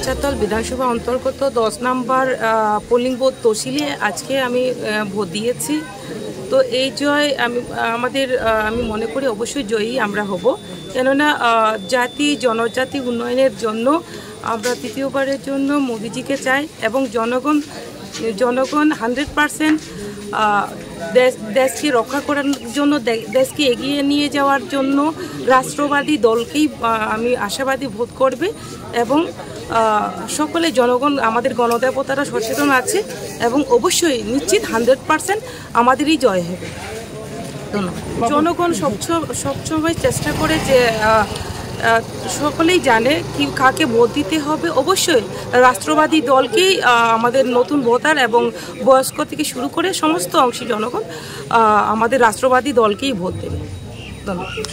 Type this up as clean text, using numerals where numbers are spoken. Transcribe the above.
চাঁচাতল বিধানসভা অন্তর্গত 10 নম্বর polling booth তহসিলে আজকে আমি ভোট দিয়েছি। তো এই জয় আমি মনে করি অবশ্যই জয়ী আমরা হব, কেননা জাতি জনজাতি উন্নয়নের জন্য আমরা তৃতীয়বারের জন্য মোদিজিকে চাই এবং জনগণ 100% দেশকে রক্ষা করার জন্য, দেশকে এগিয়ে নিয়ে যাওয়ার জন্য রাষ্ট্রবাদী দলকেই আমি আশাবাদী ভোট করবে এবং সকলে জনগণ আমাদের গণদেবতারা সচেতন আছে এবং অবশ্যই নিশ্চিত 100% আমাদেরই জয় হবে। ধন্যবাদ। জনগণ সবসময় চেষ্টা করে যে সকলেই জানে কি কাকে ভোট দিতে হবে, অবশ্যই রাষ্ট্রবাদী দলকেই আমাদের নতুন ভোটার এবং বয়স্ক থেকে শুরু করে সমস্ত অংশী জনগণ আমাদের রাষ্ট্রবাদী দলকেই ভোট দেবে। ধন্যবাদ।